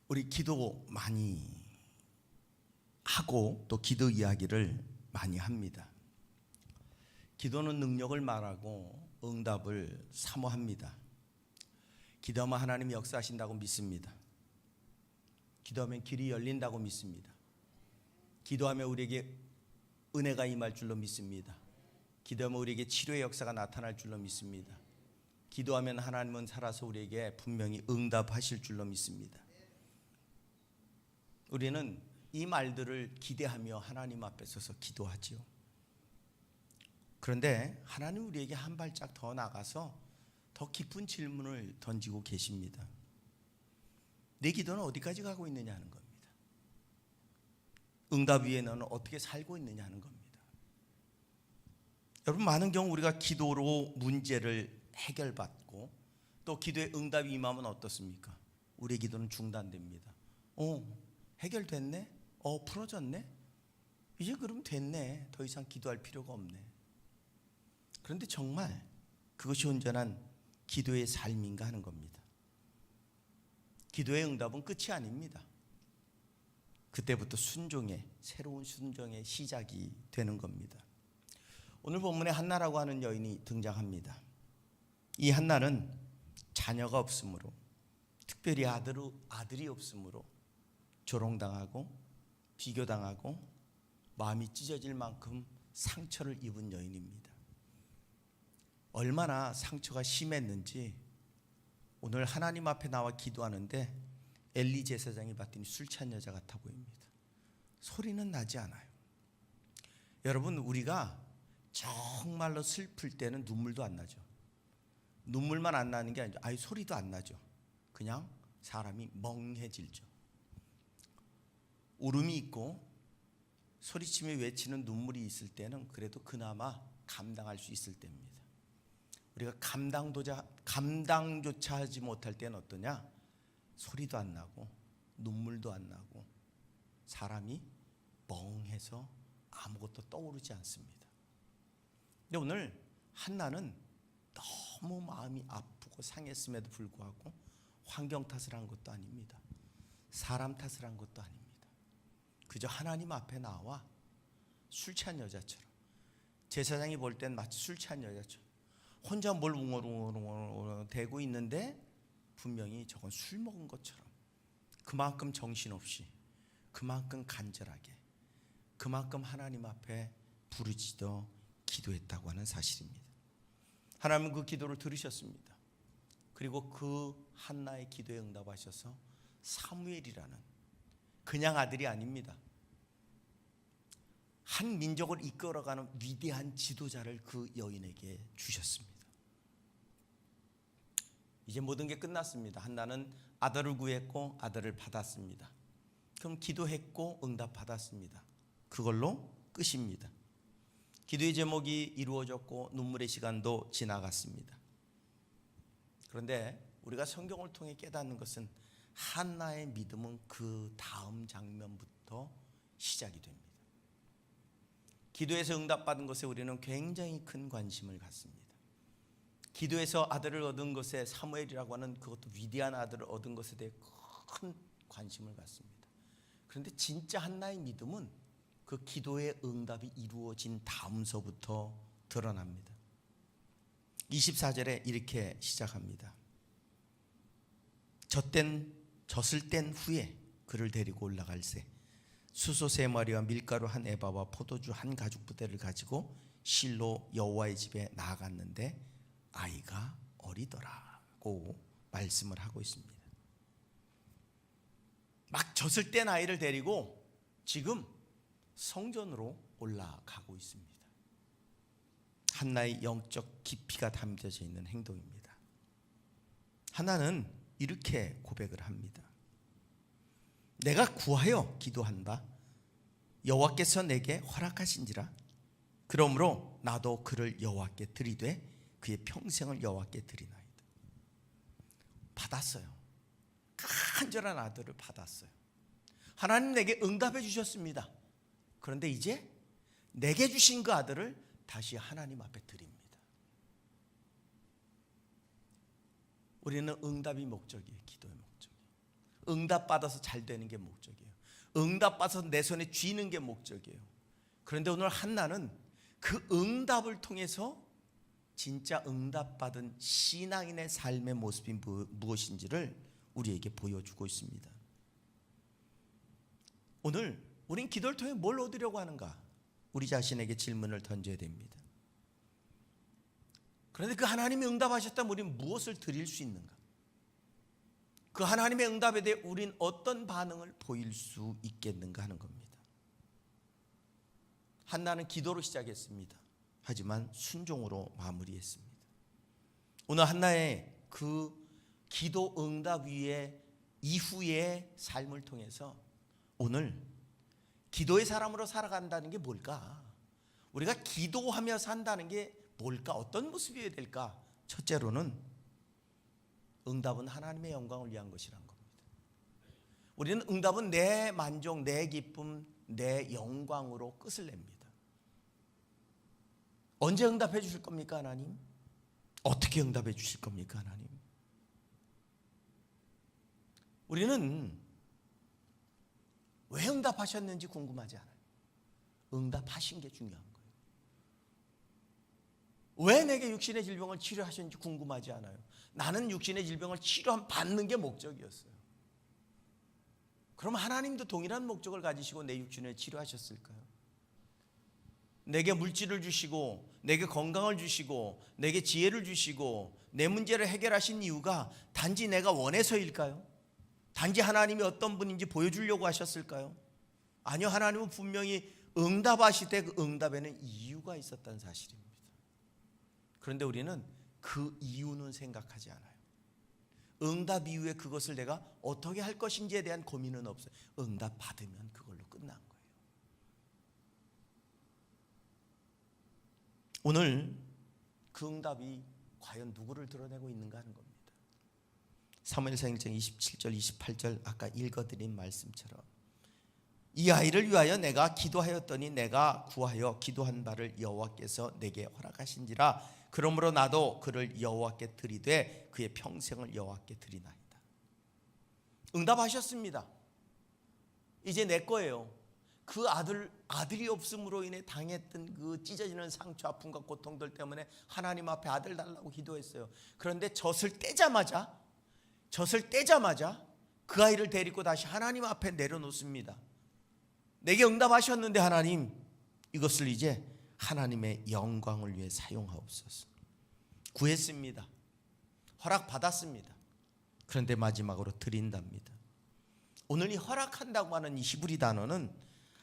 우리 기도 많이 하고 또 기도 이야기를 많이 합니다. 기도는 능력을 말하고 응답을 사모합니다. 기도하면 하나님이 역사하신다고 믿습니다. 기도하면 길이 열린다고 믿습니다. 기도하면 우리에게 은혜가 임할 줄로 믿습니다. 기도하면 우리에게 치료의 역사가 나타날 줄로 믿습니다. 기도하면 하나님은 살아서 우리에게 분명히 응답하실 줄로 믿습니다. 우리는 이 말들을 기대하며 하나님 앞에 서서 기도하지요. 그런데 하나님 우리에게 한 발짝 더 나가서 더 깊은 질문을 던지고 계십니다. 내 기도는 어디까지 가고 있느냐 하는 겁니다. 응답 위에 너는 어떻게 살고 있느냐 하는 겁니다. 여러분, 많은 경우 우리가 기도로 문제를 해결받고 또 기도에 응답이 임하면 어떻습니까? 우리의 기도는 중단됩니다. 해결됐네? 풀어졌네? 이제 그럼 됐네. 더 이상 기도할 필요가 없네. 그런데 정말 그것이 온전한 기도의 삶인가 하는 겁니다. 기도의 응답은 끝이 아닙니다. 그때부터 새로운 순종의 시작이 되는 겁니다. 오늘 본문에 한나라고 하는 여인이 등장합니다. 이 한나는 자녀가 없으므로, 특별히 아들이 없으므로 조롱당하고 비교당하고 마음이 찢어질 만큼 상처를 입은 여인입니다. 얼마나 상처가 심했는지 오늘 하나님 앞에 나와 기도하는데 엘리 제사장이 봤더니 술 취한 여자 같아 보입니다. 소리는 나지 않아요. 여러분, 우리가 정말로 슬플 때는 눈물도 안 나죠. 눈물만 안 나는 게 아니죠. 소리도 안 나죠. 그냥 사람이 멍해질죠. 울음이 있고 소리치며 외치는 눈물이 있을 때는 그래도 그나마 감당할 수 있을 때입니다. 우리가 감당조차 하지 못할 때는 어떠냐? 소리도 안 나고 눈물도 안 나고 사람이 멍해서 아무것도 떠오르지 않습니다. 근데 오늘 한나는 너무 마음이 아프고 상했음에도 불구하고 환경 탓을 한 것도 아닙니다. 사람 탓을 한 것도 아닙니다. 그저 하나님 앞에 나와 술 취한 여자처럼, 제사장이 볼 땐 마치 술 취한 여자처럼 혼자 뭘 웅얼웅얼 대고 있는데 분명히 저건 술 먹은 것처럼 그만큼 정신없이, 그만큼 간절하게, 그만큼 하나님 앞에 부르짖어 기도했다고 하는 사실입니다. 하나님은 그 기도를 들으셨습니다. 그리고 그 한나의 기도에 응답하셔서 사무엘이라는 그냥 아들이 아닙니다. 한 민족을 이끌어가는 위대한 지도자를 그 여인에게 주셨습니다. 이제 모든 게 끝났습니다. 한나는 아들을 구했고 아들을 받았습니다. 그럼 기도했고 응답 받았습니다. 그걸로 끝입니다. 기도의 제목이 이루어졌고 눈물의 시간도 지나갔습니다. 그런데 우리가 성경을 통해 깨닫는 것은 한나의 믿음은 그 다음 장면부터 시작이 됩니다. 기도에서 응답받은 것에 우리는 굉장히 큰 관심을 갖습니다. 기도에서 아들을 얻은 것에, 사무엘이라고 하는 그것도 위대한 아들을 얻은 것에 대해 큰 관심을 갖습니다. 그런데 진짜 한나의 믿음은 그 기도의 응답이 이루어진 다음서부터 드러납니다. 24절에 이렇게 시작합니다. 젖을 땐 후에 그를 데리고 올라갈새 수소 3마리와 밀가루 한 에바와 포도주 한 가죽 부대를 가지고 실로 여호와의 집에 나아갔는데 아이가 어리더라고 말씀을 하고 있습니다. 막 젖을 땐 아이를 데리고 지금 성전으로 올라가고 있습니다. 한나의 영적 깊이가 담겨져 있는 행동입니다. 한나는 이렇게 고백을 합니다. 내가 구하여 기도한 바 여호와께서 내게 허락하신지라. 그러므로 나도 그를 여호와께 드리되 그의 평생을 여호와께 드리나이다. 받았어요. 간절한 아들을 받았어요. 하나님 내게 응답해 주셨습니다. 그런데 이제 내게 주신 그 아들을 다시 하나님 앞에 드립니다. 우리는 응답이 목적이에요. 기도의 목적이에요. 응답받아서 잘 되는 게 목적이에요. 응답받아서 내 손에 쥐는 게 목적이에요. 그런데 오늘 한나는 그 응답을 통해서 진짜 응답받은 신앙인의 삶의 모습이 무엇인지를 우리에게 보여주고 있습니다. 오늘 우린 기도를 통해 뭘 얻으려고 하는가? 우리 자신에게 질문을 던져야 됩니다. 그런데 그 하나님이 응답하셨다면 우리는 무엇을 드릴 수 있는가? 그 하나님의 응답에 대해 우린 어떤 반응을 보일 수 있겠는가 하는 겁니다. 한나는 기도로 시작했습니다. 하지만 순종으로 마무리했습니다. 오늘 한나의 그 기도 응답 위에 이후의 삶을 통해서 오늘 기도의 사람으로 살아간다는 게 뭘까? 우리가 기도하며 산다는 게 뭘까? 어떤 모습이어야 될까? 첫째로는 응답은 하나님의 영광을 위한 것이란 겁니다. 우리는 응답은 내 만족, 내 기쁨, 내 영광으로 끝을 냅니다. 언제 응답해 주실 겁니까, 하나님? 어떻게 응답해 주실 겁니까, 하나님? 우리는 왜 응답하셨는지 궁금하지 않아요. 응답하신 게 중요한 거예요. 왜 내게 육신의 질병을 치료하셨는지 궁금하지 않아요. 나는 육신의 질병을 치료받는 게 목적이었어요. 그럼 하나님도 동일한 목적을 가지시고 내 육신을 치료하셨을까요? 내게 물질을 주시고 내게 건강을 주시고 내게 지혜를 주시고 내 문제를 해결하신 이유가 단지 내가 원해서일까요? 단지 하나님이 어떤 분인지 보여주려고 하셨을까요? 아니요, 하나님은 분명히 응답하실 때 그 응답에는 이유가 있었다는 사실입니다. 그런데 우리는 그 이유는 생각하지 않아요. 응답 이후에 그것을 내가 어떻게 할 것인지에 대한 고민은 없어요. 응답 받으면 그걸로 끝난 거예요. 오늘 그 응답이 과연 누구를 드러내고 있는가 하는 겁니다. 사무엘상 1장 27절 28절 아까 읽어드린 말씀처럼 이 아이를 위하여 내가 기도하였더니 내가 구하여 기도한 바를 여호와께서 내게 허락하신지라. 그러므로 나도 그를 여호와께 드리되 그의 평생을 여호와께 드리나이다. 응답하셨습니다. 이제 내 거예요. 그 아들이 없음으로 인해 당했던 그 찢어지는 상처, 아픔과 고통들 때문에 하나님 앞에 아들 달라고 기도했어요. 그런데 젖을 떼자마자 그 아이를 데리고 다시 하나님 앞에 내려놓습니다. 내게 응답하셨는데 하나님, 이것을 이제 하나님의 영광을 위해 사용하옵소서. 구했습니다. 허락받았습니다. 그런데 마지막으로 드린답니다. 오늘 이 허락한다고 하는 이 히브리 단어는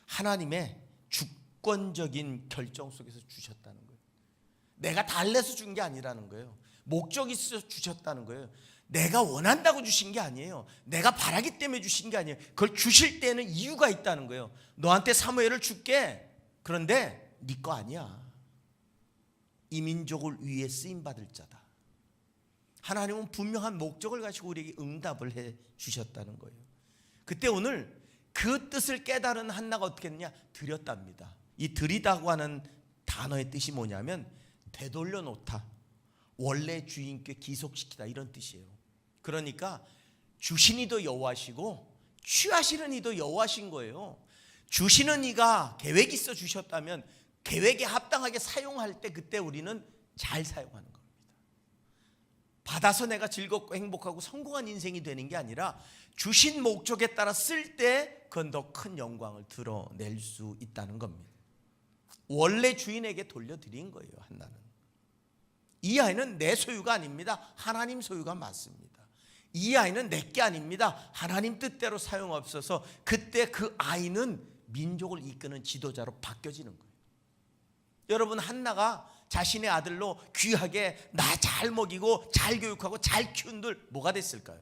하나님의 주권적인 결정 속에서 주셨다는 거예요. 내가 달래서 준 게 아니라는 거예요. 목적이 있어서 주셨다는 거예요. 내가 원한다고 주신 게 아니에요. 내가 바라기 때문에 주신 게 아니에요. 그걸 주실 때는 이유가 있다는 거예요. 너한테 사무엘을 줄게. 그런데 네 거 아니야. 이 민족을 위해 쓰임받을 자다. 하나님은 분명한 목적을 가지고 우리에게 응답을 해 주셨다는 거예요. 그때 오늘 그 뜻을 깨달은 한나가 어떻게 했느냐? 드렸답니다. 이 드리다고 하는 단어의 뜻이 뭐냐면 되돌려 놓다, 원래 주인께 기속시키다, 이런 뜻이에요. 그러니까 주신 이도 여호와시고 취하시는 이도 여호와신 거예요. 주시는 이가 계획이 있어 주셨다면 계획에 합당하게 사용할 때 그때 우리는 잘 사용하는 겁니다. 받아서 내가 즐겁고 행복하고 성공한 인생이 되는 게 아니라 주신 목적에 따라 쓸 때 그건 더 큰 영광을 드러낼 수 있다는 겁니다. 원래 주인에게 돌려드린 거예요. 한나는 이 아이는 내 소유가 아닙니다. 하나님 소유가 맞습니다. 이 아이는 내 게 아닙니다. 하나님 뜻대로 사용없어서 그때 그 아이는 민족을 이끄는 지도자로 바뀌어지는 거예요. 여러분, 한나가 자신의 아들로 귀하게 나 잘 먹이고 잘 교육하고 잘 키운들 뭐가 됐을까요?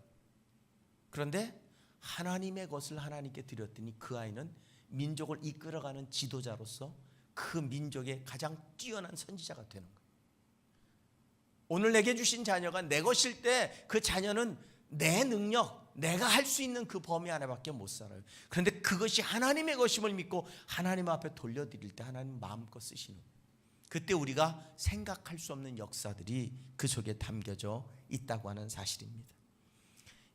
그런데 하나님의 것을 하나님께 드렸더니 그 아이는 민족을 이끌어가는 지도자로서 그 민족의 가장 뛰어난 선지자가 되는 거예요. 오늘 내게 주신 자녀가 내 것일 때 그 자녀는 내 능력, 내가 할 수 있는 그 범위 안에밖에 못 살아요. 그런데 그것이 하나님의 것임을 믿고 하나님 앞에 돌려드릴 때 하나님 마음껏 쓰시는 거예요. 그때 우리가 생각할 수 없는 역사들이 그 속에 담겨져 있다고 하는 사실입니다.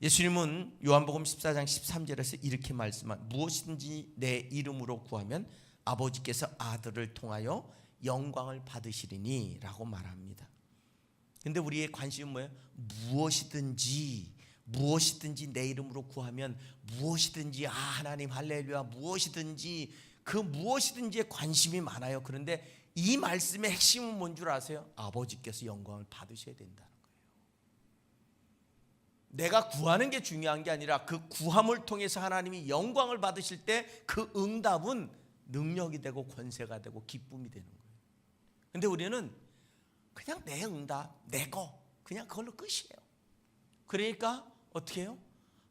예수님은 요한복음 14장 13절에서 이렇게 말씀한 무엇이든지 내 이름으로 구하면 아버지께서 아들을 통하여 영광을 받으시리니 라고 말합니다. 근데 우리의 관심은 뭐예요? 무엇이든지 내 이름으로 구하면 무엇이든지 하나님 할렐루야 무엇이든지 그 무엇이든지에 관심이 많아요. 그런데 이 말씀의 핵심은 뭔 줄 아세요? 아버지께서 영광을 받으셔야 된다는 거예요. 내가 구하는 게 중요한 게 아니라 그 구함을 통해서 하나님이 영광을 받으실 때 그 응답은 능력이 되고 권세가 되고 기쁨이 되는 거예요. 근데 우리는 그냥 내 응답, 내 거 그냥 그걸로 끝이에요. 그러니까 어떻게 해요?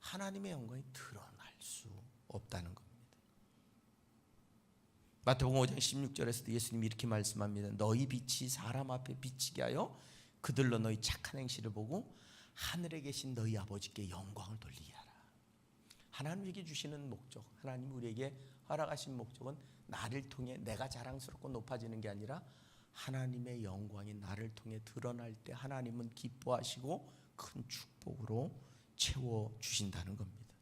하나님의 영광이 드러날 수 없다는 겁니다. 마태복음 5장 16절에서도 예수님이 이렇게 말씀합니다. 너희 빛이 사람 앞에 비치게 하여 그들로 너희 착한 행실을 보고 하늘에 계신 너희 아버지께 영광을 돌리게 하라. 하나님에게 주시는 목적, 하나님 우리에게 허락하신 목적은 나를 통해 내가 자랑스럽고 높아지는 게 아니라 하나님의 영광이 나를 통해 드러날 때 하나님은 기뻐하시고 큰 축복으로 채워주신다는 겁니다.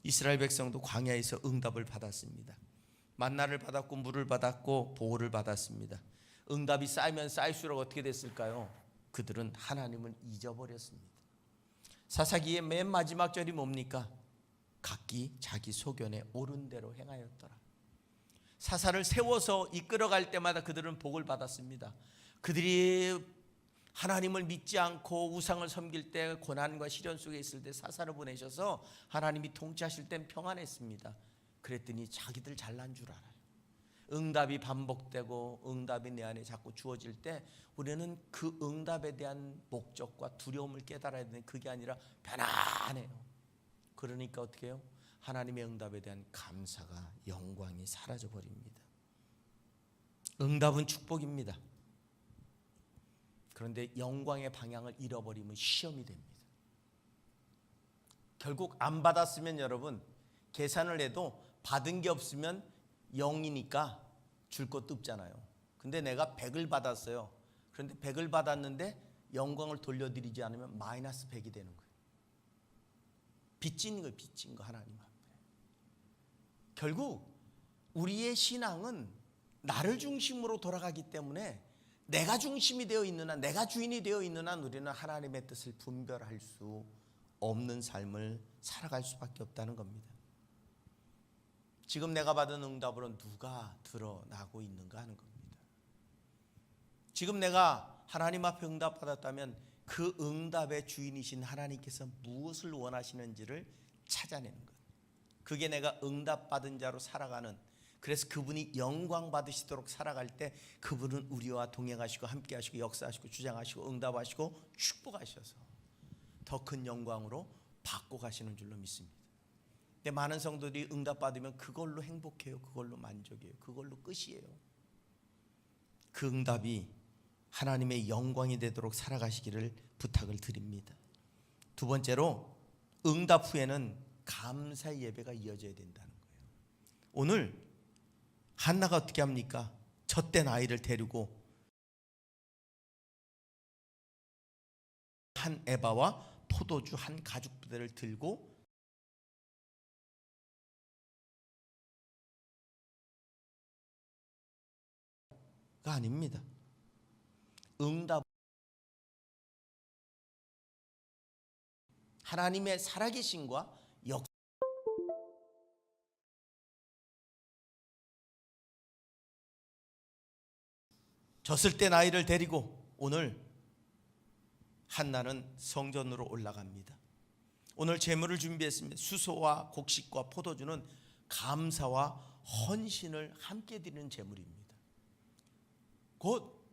이스라엘 백성도 광야에서 응답을 받았습니다. 만나를 받았고 물을 받았고 보호를 받았습니다. 응답이 쌓이면 쌓일수록 어떻게 됐을까요? 그들은 하나님을 잊어버렸습니다. 사사기의 맨 마지막 절이 뭡니까? 각기 자기 소견에 옳은 대로 행하였더라. 사사를 세워서 이끌어갈 때마다 그들은 복을 받았습니다. 그들이 하나님을 믿지 않고 우상을 섬길 때 고난과 시련 속에 있을 때 사사를 보내셔서 하나님이 통치하실 땐 평안했습니다. 그랬더니 자기들 잘난 줄 알아요. 응답이 반복되고 응답이 내 안에 자꾸 주어질 때 우리는 그 응답에 대한 목적과 두려움을 깨달아야 되는데 그게 아니라 편안해요. 그러니까 어떻게 해요? 하나님의 응답에 대한 감사가 영광이 사라져 버립니다. 응답은 축복입니다. 그런데 영광의 방향을 잃어버리면 시험이 됩니다. 결국 안 받았으면 여러분 계산을 해도 받은 게 없으면 0이니까 줄 것도 없잖아요. 근데 내가 100을 받았어요. 그런데 100을 받았는데 영광을 돌려드리지 않으면 마이너스 100이 되는 거예요. 빚진 거예요. 빚진 거 하나님 앞에. 결국 우리의 신앙은 나를 중심으로 돌아가기 때문에 내가 중심이 되어 있는 한, 내가 주인이 되어 있는 한 우리는 하나님의 뜻을 분별할 수 없는 삶을 살아갈 수밖에 없다는 겁니다. 지금 내가 받은 응답으로 누가 드러나고 있는가 하는 겁니다. 지금 내가 하나님 앞에 응답받았다면 그 응답의 주인이신 하나님께서 무엇을 원하시는지를 찾아내는 것. 그게 내가 응답받은 자로 살아가는, 그래서 그분이 영광 받으시도록 살아갈 때 그분은 우리와 동행하시고 함께하시고 역사하시고 주장하시고 응답하시고 축복하셔서 더 큰 영광으로 받고 가시는 줄로 믿습니다. 근데 많은 성도들이 응답받으면 그걸로 행복해요. 그걸로 만족해요. 그걸로 끝이에요. 그 응답이 하나님의 영광이 되도록 살아가시기를 부탁을 드립니다. 두 번째로 응답 후에는 감사의 예배가 이어져야 된다는 거예요. 오늘 한나가 어떻게 합니까? 젖된 아이를 데리고 한 에바와 포도주 한 가죽 부대를 들고 가 아닙니다. 응답, 하나님의 살아계신과 졌을 때 아이를 데리고 오늘 한나는 성전으로 올라갑니다. 오늘 제물을 준비했습니다. 수소와 곡식과 포도주는 감사와 헌신을 함께 드리는 제물입니다. 곧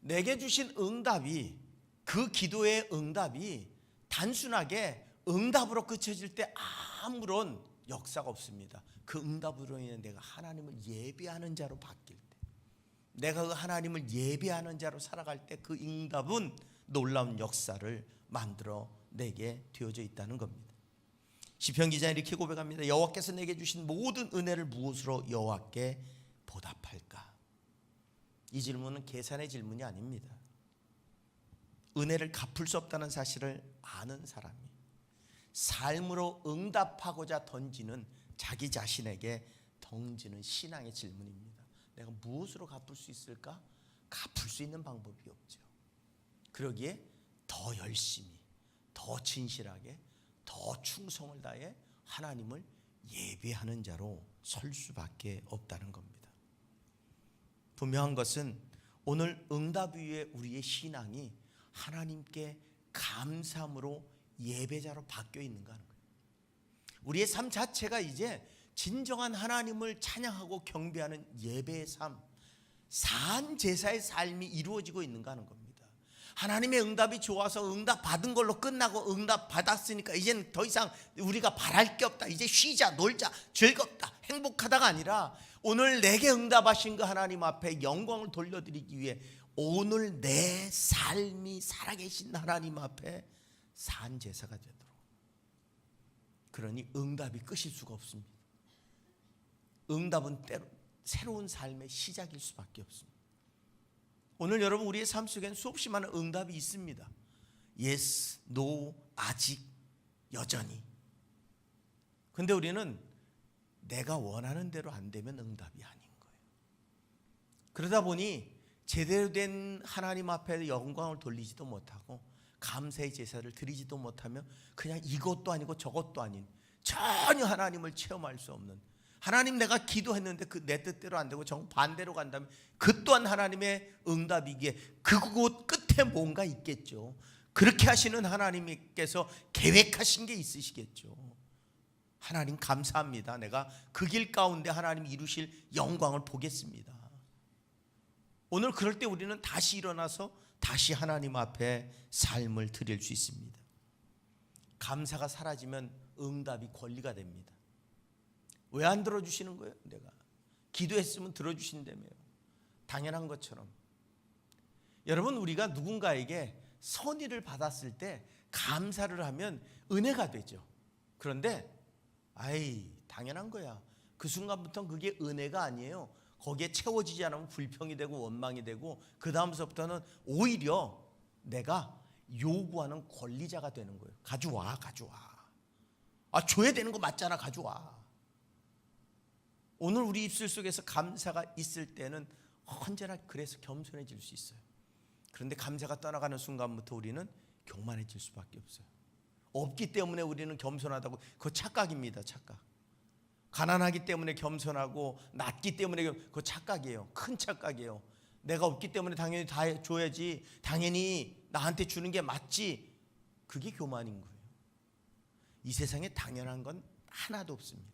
내게 주신 응답이, 그 기도의 응답이 단순하게 응답으로 그쳐질 때 아무런 역사가 없습니다. 그 응답으로 인해 내가 하나님을 예배하는 자로 바뀔 때, 내가 그 하나님을 예배하는 자로 살아갈 때 그 응답은 놀라운 역사를 만들어 내게 되어져 있다는 겁니다. 시편 기자는 이렇게 고백합니다. 여호와께서 내게 주신 모든 은혜를 무엇으로 여호와께 보답할까? 이 질문은 계산의 질문이 아닙니다. 은혜를 갚을 수 없다는 사실을 아는 사람이 삶으로 응답하고자 던지는 자기 자신에게 던지는 신앙의 질문입니다. 내가 무엇으로 갚을 수 있을까? 갚을 수 있는 방법이 없죠. 그러기에 더 열심히, 더 진실하게, 더 충성을 다해 하나님을 예배하는 자로 설 수밖에 없다는 겁니다. 분명한 것은 오늘 응답 위에 우리의 신앙이 하나님께 감사함으로 예배자로 바뀌어 있는가 하는 거예요. 우리의 삶 자체가 이제 진정한 하나님을 찬양하고 경배하는 예배의 삶, 산 제사의 삶이 이루어지고 있는가 하는 겁니다. 하나님의 응답이 좋아서 응답 받은 걸로 끝나고 응답 받았으니까 이제는 더 이상 우리가 바랄 게 없다, 이제 쉬자, 놀자, 즐겁다, 행복하다가 아니라 오늘 내게 응답하신 그 하나님 앞에 영광을 돌려드리기 위해 오늘 내 삶이 살아계신 하나님 앞에 산 제사가 되도록, 그러니 응답이 끝일 수가 없습니다. 응답은 때로 새로운 삶의 시작일 수밖에 없습니다. 오늘 여러분 우리의 삶 속에는 수없이 많은 응답이 있습니다. Yes, No, 아직, 여전히. 근데 우리는 내가 원하는 대로 안 되면 응답이 아닌 거예요. 그러다 보니 제대로 된 하나님 앞에 영광을 돌리지도 못하고 감사의 제사를 드리지도 못하며 그냥 이것도 아니고 저것도 아닌, 전혀 하나님을 체험할 수 없는, 하나님 내가 기도했는데 그 내 뜻대로 안 되고 정반대로 간다면 그 또한 하나님의 응답이기에 그곳 끝에 뭔가 있겠죠. 그렇게 하시는 하나님께서 계획하신 게 있으시겠죠. 하나님 감사합니다. 내가 그 길 가운데 하나님 이루실 영광을 보겠습니다. 오늘 그럴 때 우리는 다시 일어나서 다시 하나님 앞에 삶을 드릴 수 있습니다. 감사가 사라지면 응답이 권리가 됩니다. 왜 안 들어주시는 거예요? 내가 기도했으면 들어주신다며요. 당연한 것처럼. 여러분, 우리가 누군가에게 선의를 받았을 때 감사를 하면 은혜가 되죠. 그런데 당연한 거야. 그 순간부터는 그게 은혜가 아니에요. 거기에 채워지지 않으면 불평이 되고 원망이 되고 그 다음서부터는 오히려 내가 요구하는 권리자가 되는 거예요. 가져와. 줘야 되는 거 맞잖아. 가져와. 오늘 우리 입술 속에서 감사가 있을 때는 언제나 그래서 겸손해질 수 있어요. 그런데 감사가 떠나가는 순간부터 우리는 교만해질 수밖에 없어요. 없기 때문에 우리는 겸손하다고, 그거 착각입니다. 착각. 가난하기 때문에 겸손하고 낮기 때문에 그거 착각이에요. 큰 착각이에요. 내가 없기 때문에 당연히 다 줘야지, 당연히 나한테 주는 게 맞지, 그게 교만인 거예요. 이 세상에 당연한 건 하나도 없습니다.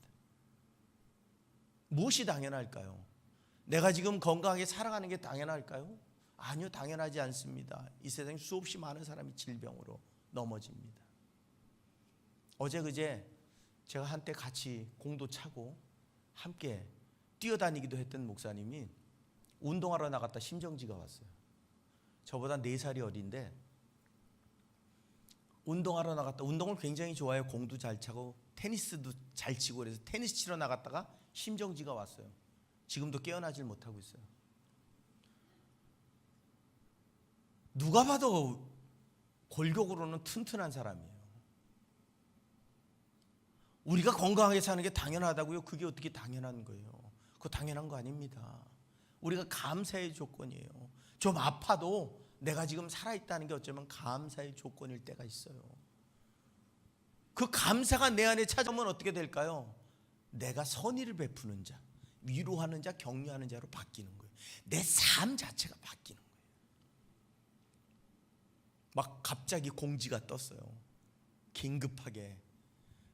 무엇이 당연할까요? 내가 지금 건강하게 살아가는 게 당연할까요? 아니요, 당연하지 않습니다. 이 세상에 수없이 많은 사람이 질병으로 넘어집니다. 어제 그제 제가 한때 같이 공도 차고 함께 뛰어다니기도 했던 목사님이 운동하러 나갔다 심정지가 왔어요. 저보다 4살이 어린데 운동하러 나갔다, 운동을 굉장히 좋아해요. 공도 잘 차고 테니스도 잘 치고, 그래서 테니스 치러 나갔다가 심정지가 왔어요. 지금도 깨어나질 못하고 있어요. 누가 봐도 골격으로는 튼튼한 사람이에요. 우리가 건강하게 사는 게 당연하다고요? 그게 어떻게 당연한 거예요? 그거 당연한 거 아닙니다. 우리가 감사의 조건이에요. 좀 아파도 내가 지금 살아있다는 게 어쩌면 감사의 조건일 때가 있어요. 그 감사가 내 안에 찾아오면 어떻게 될까요? 내가 선의를 베푸는 자, 위로하는 자, 격려하는 자로 바뀌는 거예요. 내 삶 자체가 바뀌는 거예요. 막 갑자기 공지가 떴어요. 긴급하게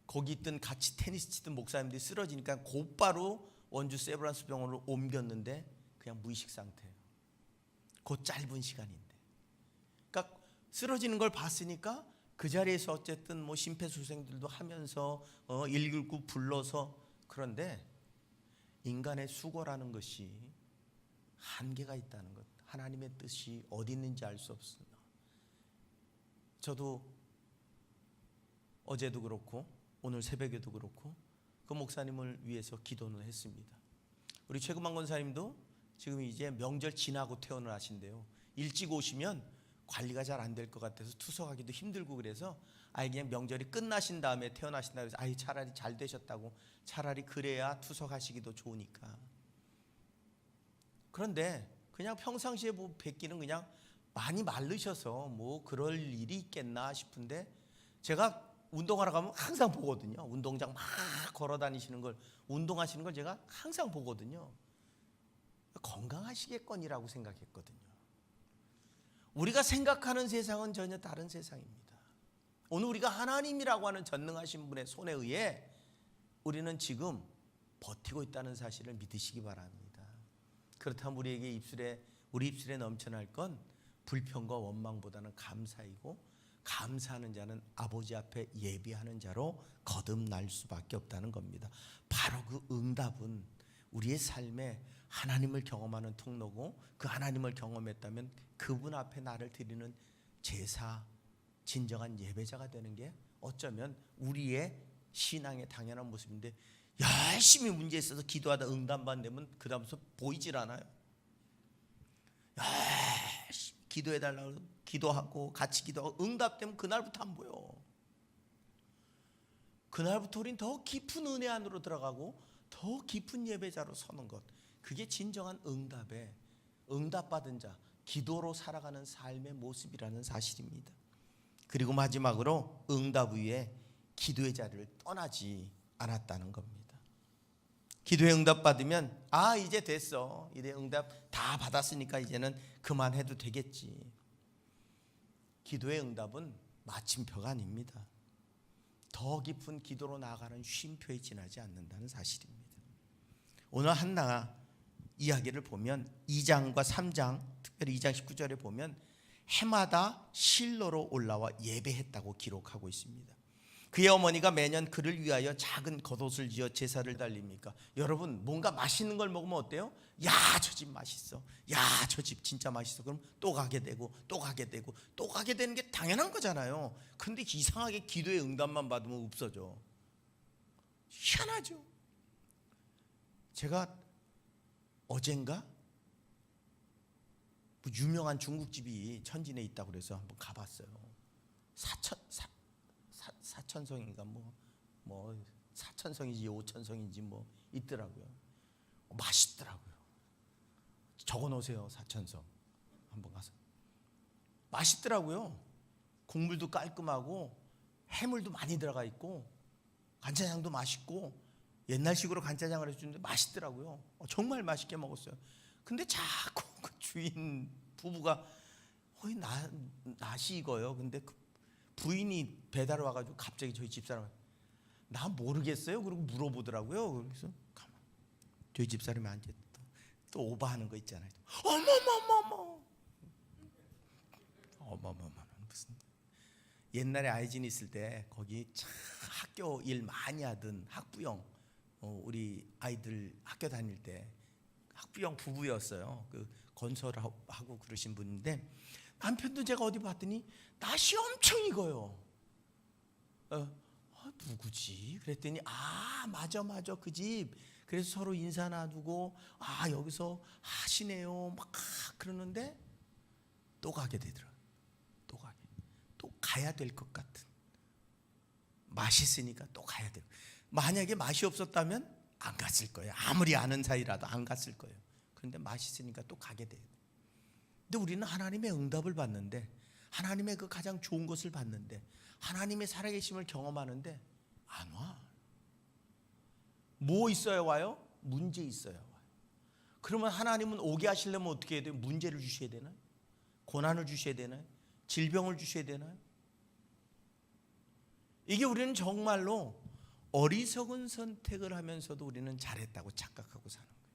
거기 있던 같이 테니스 치던 목사님들이 쓰러지니까 곧바로 원주 세브란스 병원으로 옮겼는데 그냥 무의식 상태예요. 그 짧은 시간인데. 그러니까 쓰러지는 걸 봤으니까 그 자리에서 어쨌든 뭐 심폐소생술도 하면서 119 불러서, 그런데 인간의 수고라는 것이 한계가 있다는 것, 하나님의 뜻이 어디 있는지 알 수 없습니다. 저도 어제도 그렇고 오늘 새벽에도 그렇고 그 목사님을 위해서 기도는 했습니다. 우리 최금환 권사님도 지금 이제 명절 지나고 퇴원을 하신대요. 일찍 오시면 관리가 잘 안 될 것 같아서 투석하기도 힘들고 그래서 아예 그냥 명절이 끝나신 다음에 태어나신다 그래서 아예 차라리 잘 되셨다고, 차라리 그래야 투석하시기도 좋으니까. 그런데 그냥 평상시에 뭐 뵙기는 그냥 많이 마르셔서 뭐 그럴 일이 있겠나 싶은데, 제가 운동하러 가면 항상 보거든요. 운동장 막 걸어 다니시는 걸, 운동하시는 걸 제가 항상 보거든요. 건강하시겠거니라고 생각했거든요. 우리가 생각하는 세상은 전혀 다른 세상입니다. 오늘 우리가 하나님이라고 하는 전능하신 분의 손에 의해 우리는 지금 버티고 있다는 사실을 믿으시기 바랍니다. 그렇다면 우리에게 우리 입술에 넘쳐날 건 불평과 원망보다는 감사이고, 감사하는 자는 아버지 앞에 예비하는 자로 거듭날 수밖에 없다는 겁니다. 바로 그 응답은 우리의 삶에 하나님을 경험하는 통로고, 그 하나님을 경험했다면 그분 앞에 나를 드리는 제사, 진정한 예배자가 되는 게 어쩌면 우리의 신앙의 당연한 모습인데, 열심히 문제 있어서 기도하다 응답만 되면 그 다음부터 보이질 않아요. 열심히 기도해달라고 기도하고 같이 기도하고 응답되면 그날부터 안 보여. 그날부터 우린 더 깊은 은혜 안으로 들어가고 더 깊은 예배자로 서는 것, 그게 진정한 응답받은 자, 기도로 살아가는 삶의 모습이라는 사실입니다. 그리고 마지막으로 응답 위에 기도의 자리를 떠나지 않았다는 겁니다. 기도에 응답 받으면 이제 됐어, 이제 응답 다 받았으니까 이제는 그만해도 되겠지. 기도의 응답은 마침표가 아닙니다. 더 깊은 기도로 나아가는 쉼표에 지나지 않는다는 사실입니다. 오늘 한나 이야기를 보면 2장과 3장, 특별히 2장 19절에 보면 해마다 실로로 올라와 예배했다고 기록하고 있습니다. 그의 어머니가 매년 그를 위하여 작은 겉옷을 지어 제사를 달립니까? 여러분, 뭔가 맛있는 걸 먹으면 어때요? 야, 저 집 맛있어. 야, 저 집 진짜 맛있어. 그럼 또 가게 되고 또 가게 되고 또 가게 되는 게 당연한 거잖아요. 근데 이상하게 기도의 응답만 받으면 없어져. 희한하죠. 제가 어젠가 뭐 유명한 중국집이 천진에 있다고 그래서 한번 가봤어요. 사천성인가 뭐 사천성인지 오천성인지 뭐 있더라고요. 맛있더라고요. 적어놓으세요. 사천성 한번 가서. 맛있더라고요. 국물도 깔끔하고 해물도 많이 들어가 있고 간짜장도 맛있고 옛날식으로 간짜장을 해주는데 맛있더라고요. 정말 맛있게 먹었어요. 근데 자꾸 그 주인 부부가 낯이 익어요. 근데 그 부인이 배달 와가지고 갑자기 저희 집사람, 나 모르겠어요. 그리고 물어보더라고요. 그래서 가만, 저희 집사람이 앉아 또 오버하는 거 있잖아요. 어머머머 무슨, 옛날에 아이진 있을 때 거기 참 학교 일 많이 하던 학부형, 우리 아이들 학교 다닐 때 학부형 부부였어요. 그 건설하고 그러신 분인데, 남편도 제가 어디 봤더니 낯이 엄청 익어요. 누구지? 그랬더니 맞아 그 집. 그래서 서로 인사 나누고 여기서 하시네요 막 그러는데 또 가게 되더라. 또 가야 될 것 같은, 맛있으니까 또 가야 돼요. 만약에 맛이 없었다면 안 갔을 거예요. 아무리 아는 사이라도 안 갔을 거예요. 그런데 맛있으니까 또 가게 돼요. 근데 우리는 하나님의 응답을 받는데, 하나님의 그 가장 좋은 것을 받는데, 하나님의 살아계심을 경험하는데 안 와. 뭐 있어야 와요? 문제 있어야 와요. 그러면 하나님은 오게 하시려면 어떻게 해야 돼요? 문제를 주셔야 되나요? 고난을 주셔야 되나요? 질병을 주셔야 되나요? 이게 우리는 정말로 어리석은 선택을 하면서도 우리는 잘했다고 착각하고 사는 거예요.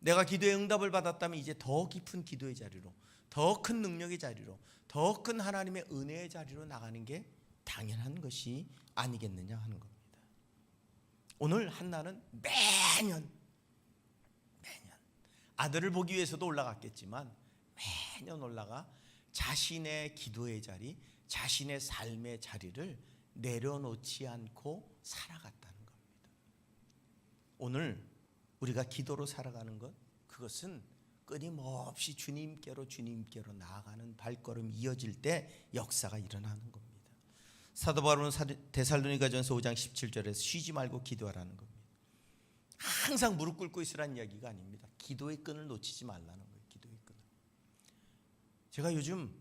내가 기도의 응답을 받았다면 이제 더 깊은 기도의 자리로, 더 큰 능력의 자리로, 더 큰 하나님의 은혜의 자리로 나가는 게 당연한 것이 아니겠느냐 하는 겁니다. 오늘 한나는 매년 아들을 보기 위해서도 올라갔겠지만 매년 올라가 자신의 기도의 자리, 자신의 삶의 자리를 내려놓지 않고 살아갔다는 겁니다. 오늘 우리가 기도로 살아가는 것, 그것은 끊임없이 주님께로 나아가는 발걸음이 이어질 때 역사가 일어나는 겁니다. 사도 바울은 데살로니가전서 5장 17절에서 쉬지 말고 기도하라는 겁니다. 항상 무릎 꿇고 있으라는 이야기가 아닙니다. 기도의 끈을 놓치지 말라는 거예요. 기도의 끈을. 제가 요즘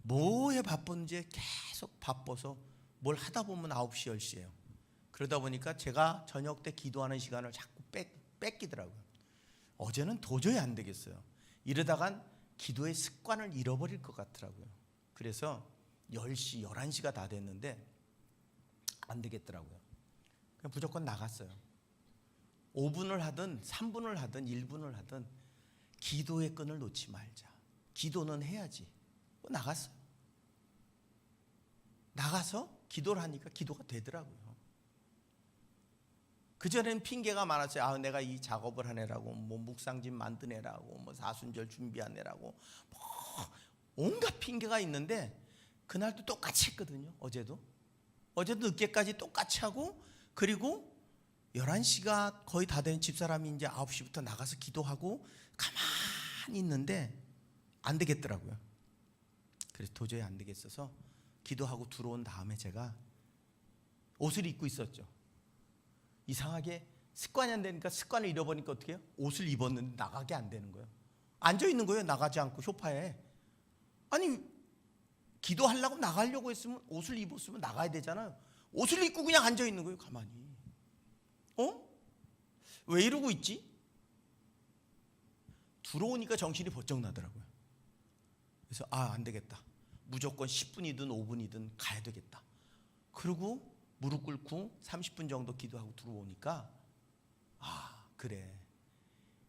뭐에 바쁜지 계속 바빠서 뭘 하다 보면 9시 10시예요. 그러다 보니까 제가 저녁 때 기도하는 시간을 자꾸 뺏기더라고요. 어제는 도저히 안 되겠어요. 이러다간 기도의 습관을 잃어버릴 것 같더라고요. 그래서 10시, 11시가 다 됐는데 안 되겠더라고요. 그냥 무조건 나갔어요. 5분을 하든 3분을 하든 1분을 하든 기도의 끈을 놓지 말자. 기도는 해야지. 나갔어요. 나가서 기도를 하니까 기도가 되더라고요. 그전에는 핑계가 많았어요. 내가 이 작업을 하느라고, 묵상집 만드느라고, 사순절 준비하느라고, 온갖 핑계가 있는데 그날도 똑같이 했거든요. 어제도 늦게까지 똑같이 하고, 그리고 11시가 거의 다 된 집사람이 이제 9시부터 나가서 기도하고 가만히 있는데 안 되겠더라고요. 그래서 도저히 안 되겠어서 기도하고 들어온 다음에 제가 옷을 입고 있었죠. 이상하게 습관이 안 되니까, 습관을 잃어버리니까 어떻게 해요? 옷을 입었는데 나가게 안 되는 거예요. 앉아 있는 거예요. 나가지 않고 소파에. 아니, 기도하려고 나가려고 했으면 옷을 입었으면 나가야 되잖아요. 옷을 입고 그냥 앉아 있는 거예요. 가만히. 왜 이러고 있지? 들어오니까 정신이 번쩍 나더라고요. 그래서 안 되겠다. 무조건 10분이든 5분이든 가야 되겠다. 그리고 무릎 꿇고 30분 정도 기도하고 들어오니까 그래.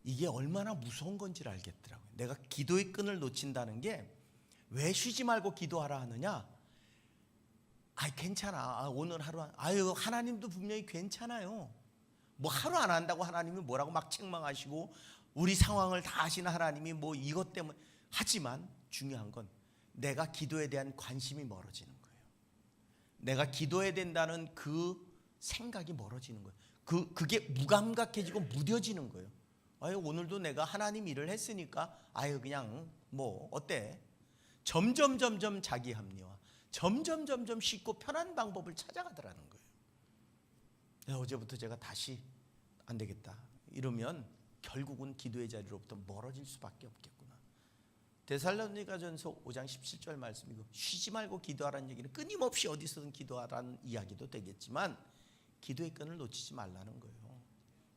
이게 얼마나 무서운 건지를 알겠더라고요. 내가 기도의 끈을 놓친다는 게 왜 쉬지 말고 기도하라 하느냐? 괜찮아. 오늘 하루 하나님도 분명히 괜찮아요. 하루 안 한다고 하나님이 뭐라고 막 책망하시고 우리 상황을 다 아시는 하나님이 이것 때문에, 하지만 중요한 건 내가 기도에 대한 관심이 멀어지는 거예요. 내가 기도해야 된다는 그 생각이 멀어지는 거예요. 그게 무감각해지고 무뎌지는 거예요. 오늘도 내가 하나님 일을 했으니까 그냥 어때? 점점 자기 합리화, 점점 쉽고 편한 방법을 찾아가더라는 거예요. 어제부터 제가 다시 안 되겠다 이러면 결국은 기도의 자리로부터 멀어질 수밖에 없겠구나. 데살로니가전서 5장 17절 말씀이고, 쉬지 말고 기도하라는 얘기는 끊임없이 어디서든 기도하라는 이야기도 되겠지만 기도의 끈을 놓치지 말라는 거예요.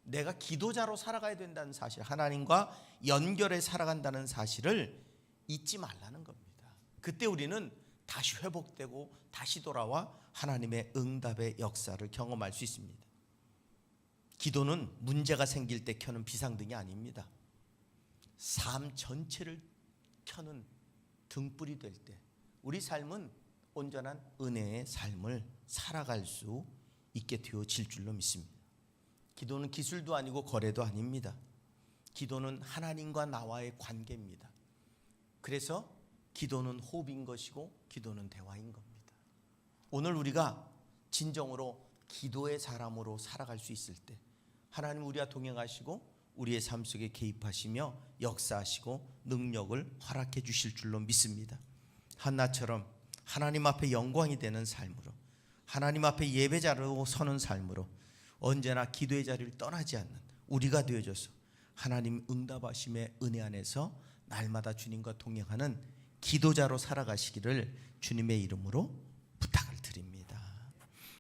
내가 기도자로 살아가야 된다는 사실, 하나님과 연결해 살아간다는 사실을 잊지 말라는 겁니다. 그때 우리는 다시 회복되고 다시 돌아와 하나님의 응답의 역사를 경험할 수 있습니다. 기도는 문제가 생길 때 켜는 비상등이 아닙니다. 삶 전체를 켜는 등불이 될 때 우리 삶은 온전한 은혜의 삶을 살아갈 수 있게 되어질 줄로 믿습니다. 기도는 기술도 아니고 거래도 아닙니다. 기도는 하나님과 나와의 관계입니다. 그래서 기도는 호흡인 것이고 기도는 대화인 겁니다. 오늘 우리가 진정으로 기도의 사람으로 살아갈 수 있을 때 하나님 우리와 동행하시고 우리의 삶 속에 개입하시며 역사하시고 능력을 허락해 주실 줄로 믿습니다. 한나처럼 하나님 앞에 영광이 되는 삶으로, 하나님 앞에 예배자로 서는 삶으로 언제나 기도의 자리를 떠나지 않는 우리가 되어져서 하나님 응답하심의 은혜 안에서 날마다 주님과 동행하는 기도자로 살아가시기를 주님의 이름으로